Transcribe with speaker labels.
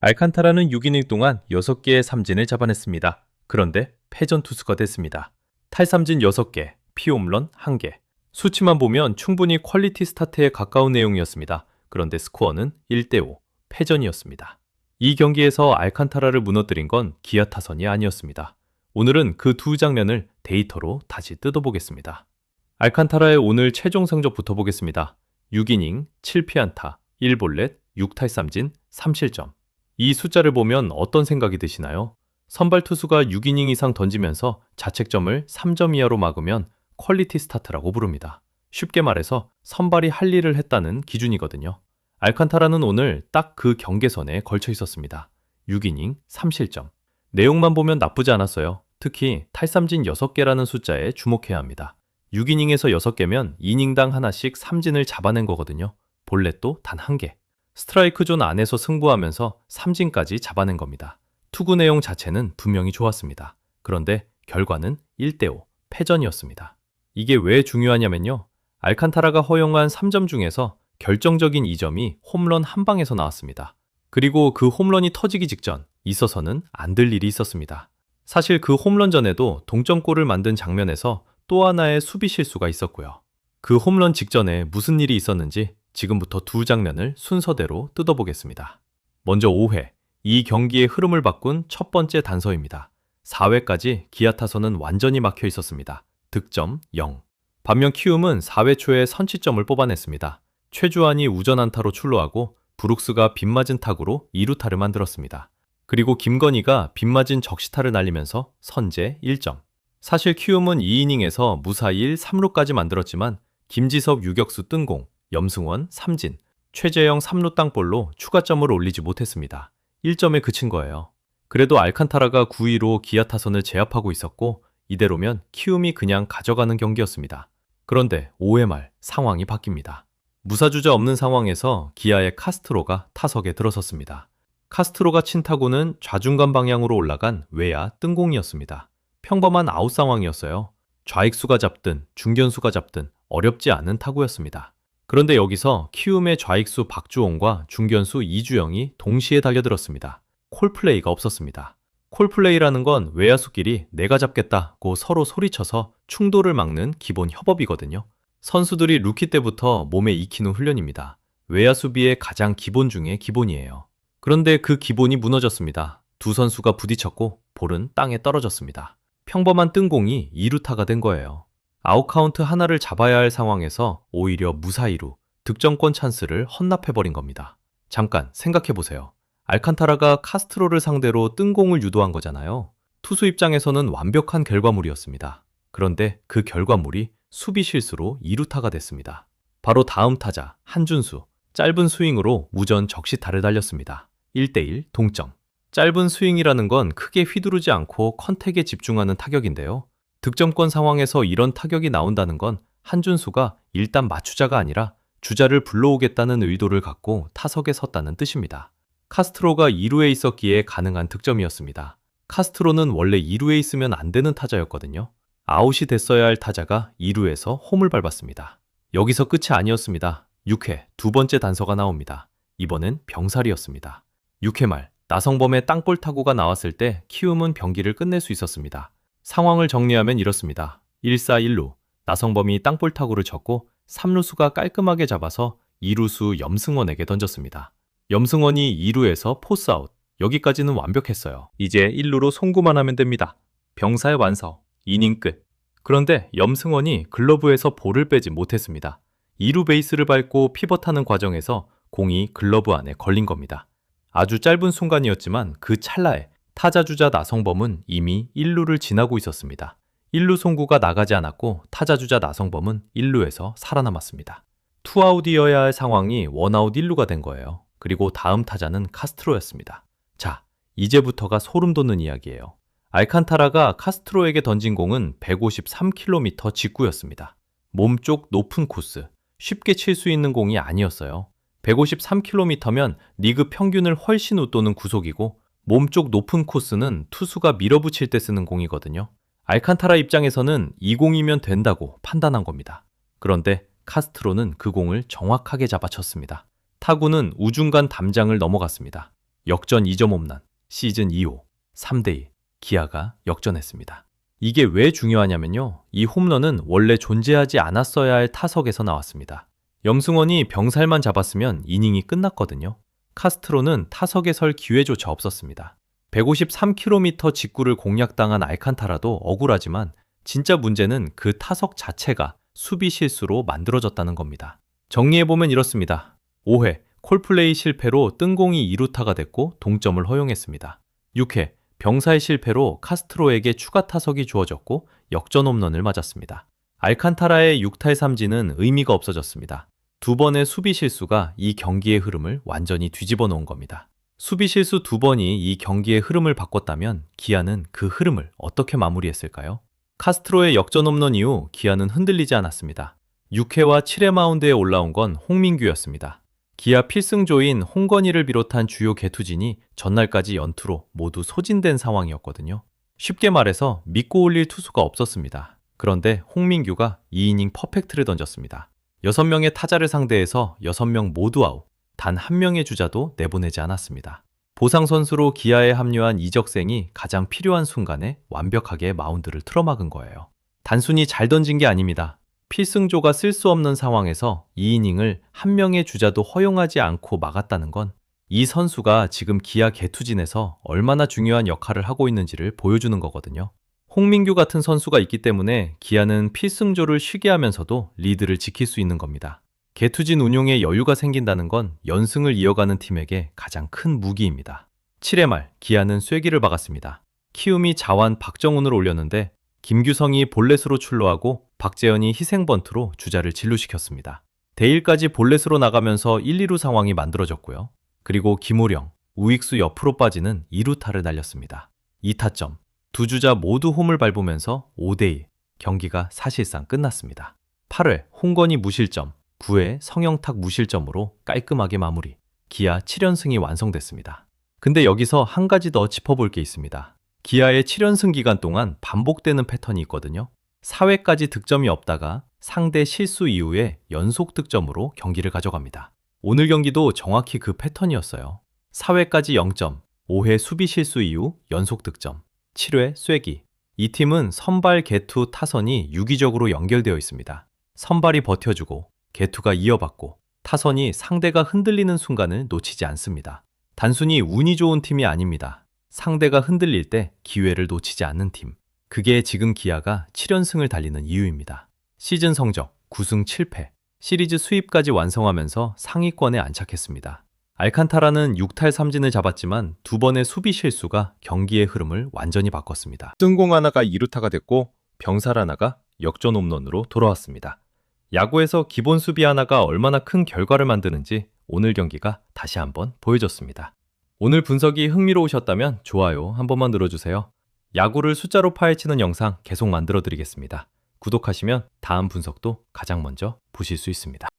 Speaker 1: 알칸타라는 6이닝 동안 6개의 삼진을 잡아냈습니다. 그런데 패전 투수가 됐습니다. 탈삼진 6개, 피홈런 1개. 수치만 보면 충분히 퀄리티 스타트에 가까운 내용이었습니다. 그런데 스코어는 1대5, 패전이었습니다. 이 경기에서 알칸타라를 무너뜨린 건 기아 타선이 아니었습니다. 오늘은 그 두 장면을 데이터로 다시 뜯어보겠습니다. 알칸타라의 오늘 최종 성적부터 보겠습니다. 6이닝, 7피안타, 1볼넷, 6탈삼진, 3실점. 이 숫자를 보면 어떤 생각이 드시나요? 선발 투수가 6이닝 이상 던지면서 자책점을 3점 이하로 막으면 퀄리티 스타트라고 부릅니다. 쉽게 말해서 선발이 할 일을 했다는 기준이거든요. 알칸타라는 오늘 딱 그 경계선에 걸쳐 있었습니다. 6이닝 3실점. 내용만 보면 나쁘지 않았어요. 특히 탈삼진 6개라는 숫자에 주목해야 합니다. 6이닝에서 6개면 이닝당 하나씩 삼진을 잡아낸 거거든요. 볼넷도 단 1개. 스트라이크 존 안에서 승부하면서 삼진까지 잡아낸 겁니다. 투구 내용 자체는 분명히 좋았습니다. 그런데 결과는 1대5, 패전이었습니다. 이게 왜 중요하냐면요. 알칸타라가 허용한 3점 중에서 결정적인 2점이 홈런 한 방에서 나왔습니다. 그리고 그 홈런이 터지기 직전 있어서는 안 될 일이 있었습니다. 사실 그 홈런 전에도 동점골을 만든 장면에서 또 하나의 수비 실수가 있었고요. 그 홈런 직전에 무슨 일이 있었는지 지금부터 두 장면을 순서대로 뜯어보겠습니다. 먼저 5회, 이 경기의 흐름을 바꾼 첫 번째 단서입니다. 4회까지 기아 타선은 완전히 막혀 있었습니다. 득점 0. 반면 키움은 4회 초에 선취점을 뽑아냈습니다. 최주환이 우전 안타로 출루하고 브룩스가 빗맞은 타구로 2루타를 만들었습니다. 그리고 김건희가 빗맞은 적시타를 날리면서 선제 1점. 사실 키움은 2이닝에서 무사히 1, 3루까지 만들었지만 김지섭 유격수 뜬공, 염승원 삼진, 최재영 3루 땅볼로 추가점을 올리지 못했습니다. 1점에 그친 거예요. 그래도 알칸타라가 9위로 기아 타선을 제압하고 있었고 이대로면 키움이 그냥 가져가는 경기였습니다. 그런데 5회 말 상황이 바뀝니다. 무사주자 없는 상황에서 기아의 카스트로가 타석에 들어섰습니다. 카스트로가 친 타구는 좌중간 방향으로 올라간 외야 뜬공이었습니다. 평범한 아웃 상황이었어요. 좌익수가 잡든 중견수가 잡든 어렵지 않은 타구였습니다. 그런데 여기서 키움의 좌익수 박주홍과 중견수 이주영이 동시에 달려들었습니다. 콜플레이가 없었습니다. 콜플레이라는 건 외야수끼리 내가 잡겠다고 서로 소리쳐서 충돌을 막는 기본 협업이거든요. 선수들이 루키 때부터 몸에 익히는 훈련입니다. 외야 수비의 가장 기본 중에 기본이에요. 그런데 그 기본이 무너졌습니다. 두 선수가 부딪혔고 볼은 땅에 떨어졌습니다. 평범한 뜬공이 2루타가 된 거예요. 아웃카운트 하나를 잡아야 할 상황에서 오히려 무사히로 득점권 찬스를 헌납해버린 겁니다. 잠깐 생각해보세요. 알칸타라가 카스트로를 상대로 뜬공을 유도한 거잖아요. 투수 입장에서는 완벽한 결과물이었습니다. 그런데 그 결과물이 수비 실수로 2루타가 됐습니다. 바로 다음 타자 한준수, 짧은 스윙으로 우전 적시타를 달렸습니다. 1대1 동점. 짧은 스윙이라는 건 크게 휘두르지 않고 컨택에 집중하는 타격인데요. 득점권 상황에서 이런 타격이 나온다는 건 한준수가 일단 맞추자가 아니라 주자를 불러오겠다는 의도를 갖고 타석에 섰다는 뜻입니다. 카스트로가 2루에 있었기에 가능한 득점이었습니다. 카스트로는 원래 2루에 있으면 안 되는 타자였거든요. 아웃이 됐어야 할 타자가 2루에서 홈을 밟았습니다. 여기서 끝이 아니었습니다. 6회 두 번째 단서가 나옵니다. 이번엔 병살이었습니다. 6회 말 나성범의 땅볼 타구가 나왔을 때 키움은 경기를 끝낼 수 있었습니다. 상황을 정리하면 이렇습니다. 1사 1루 나성범이 땅볼 타구를 쳤고 3루수가 깔끔하게 잡아서 2루수 염승원에게 던졌습니다. 염승원이 2루에서 포스아웃. 여기까지는 완벽했어요. 이제 1루로 송구만 하면 됩니다. 병사의 완성. 이닝 끝. 그런데 염승원이 글러브에서 볼을 빼지 못했습니다. 2루 베이스를 밟고 피벗하는 과정에서 공이 글러브 안에 걸린 겁니다. 아주 짧은 순간이었지만 그 찰나에 타자 주자 나성범은 이미 1루를 지나고 있었습니다. 1루 송구가 나가지 않았고 타자 주자 나성범은 1루에서 살아남았습니다. 투아웃이어야 할 상황이 원아웃 1루가 된 거예요. 그리고 다음 타자는 카스트로였습니다. 자, 이제부터가 소름 돋는 이야기예요. 알칸타라가 카스트로에게 던진 공은 153km 직구였습니다. 몸쪽 높은 코스, 쉽게 칠 수 있는 공이 아니었어요. 153km면 리그 평균을 훨씬 웃도는 구속이고 몸쪽 높은 코스는 투수가 밀어붙일 때 쓰는 공이거든요. 알칸타라 입장에서는 이 공이면 된다고 판단한 겁니다. 그런데 카스트로는 그 공을 정확하게 잡아쳤습니다. 타구는 우중간 담장을 넘어갔습니다. 역전 2점 홈런, 시즌 2호, 3대2, 기아가 역전했습니다. 이게 왜 중요하냐면요. 이 홈런은 원래 존재하지 않았어야 할 타석에서 나왔습니다. 염승원이 병살만 잡았으면 이닝이 끝났거든요. 카스트로는 타석에 설 기회조차 없었습니다. 153km 직구를 공략당한 알칸타라도 억울하지만 진짜 문제는 그 타석 자체가 수비 실수로 만들어졌다는 겁니다. 정리해보면 이렇습니다. 5회 콜플레이 실패로 뜬공이 2루타가 됐고 동점을 허용했습니다. 6회 병사의 실패로 카스트로에게 추가 타석이 주어졌고 역전 홈런을 맞았습니다. 알칸타라의 6탈 3진은 의미가 없어졌습니다. 두 번의 수비 실수가 이 경기의 흐름을 완전히 뒤집어 놓은 겁니다. 수비 실수 두 번이 이 경기의 흐름을 바꿨다면 기아는 그 흐름을 어떻게 마무리했을까요? 카스트로의 역전 홈런 이후 기아는 흔들리지 않았습니다. 6회와 7회 마운드에 올라온 건 홍민규였습니다. 기아 필승조인 홍건희를 비롯한 주요 개투진이 전날까지 연투로 모두 소진된 상황이었거든요. 쉽게 말해서 믿고 올릴 투수가 없었습니다. 그런데 홍민규가 2이닝 퍼펙트를 던졌습니다. 6명의 타자를 상대해서 6명 모두 아웃, 단 한 명의 주자도 내보내지 않았습니다. 보상 선수로 기아에 합류한 이적생이 가장 필요한 순간에 완벽하게 마운드를 틀어막은 거예요. 단순히 잘 던진 게 아닙니다. 필승조가 쓸 수 없는 상황에서 2이닝을 한 명의 주자도 허용하지 않고 막았다는 건 이 선수가 지금 기아 개투진에서 얼마나 중요한 역할을 하고 있는지를 보여주는 거거든요. 홍민규 같은 선수가 있기 때문에 기아는 필승조를 쉬게 하면서도 리드를 지킬 수 있는 겁니다. 개투진 운용에 여유가 생긴다는 건 연승을 이어가는 팀에게 가장 큰 무기입니다. 7회 말 기아는 쐐기를 박았습니다. 키움이 자완 박정훈을 올렸는데 김규성이 볼넷으로 출루하고 박재현이 희생번트로 주자를 진루시켰습니다. 대일까지 볼넷으로 나가면서 1, 2루 상황이 만들어졌고요. 그리고 김우령, 우익수 옆으로 빠지는 2루타를 날렸습니다. 2타점, 두 주자 모두 홈을 밟으면서 5대2, 경기가 사실상 끝났습니다. 8회 홍건희 무실점, 9회 성영탁 무실점으로 깔끔하게 마무리, 기아 7연승이 완성됐습니다. 근데 여기서 한 가지 더 짚어볼 게 있습니다. 기아의 7연승 기간 동안 반복되는 패턴이 있거든요. 4회까지 득점이 없다가 상대 실수 이후에 연속 득점으로 경기를 가져갑니다. 오늘 경기도 정확히 그 패턴이었어요. 4회까지 0점, 5회 수비 실수 이후 연속 득점, 7회 쐐기. 이 팀은 선발 개투 타선이 유기적으로 연결되어 있습니다. 선발이 버텨주고 개투가 이어받고 타선이 상대가 흔들리는 순간을 놓치지 않습니다. 단순히 운이 좋은 팀이 아닙니다. 상대가 흔들릴 때 기회를 놓치지 않는 팀. 그게 지금 기아가 7연승을 달리는 이유입니다. 시즌 성적 9승 7패, 시리즈 수입까지 완성하면서 상위권에 안착했습니다. 알칸타라는 6탈 3진을 잡았지만 두 번의 수비 실수가 경기의 흐름을 완전히 바꿨습니다. 뜬공 하나가 2루타가 됐고 병살 하나가 역전 홈런으로 돌아왔습니다. 야구에서 기본 수비 하나가 얼마나 큰 결과를 만드는지 오늘 경기가 다시 한번 보여줬습니다. 오늘 분석이 흥미로우셨다면 좋아요 한 번만 눌러주세요. 야구를 숫자로 파헤치는 영상 계속 만들어 드리겠습니다. 구독하시면 다음 분석도 가장 먼저 보실 수 있습니다.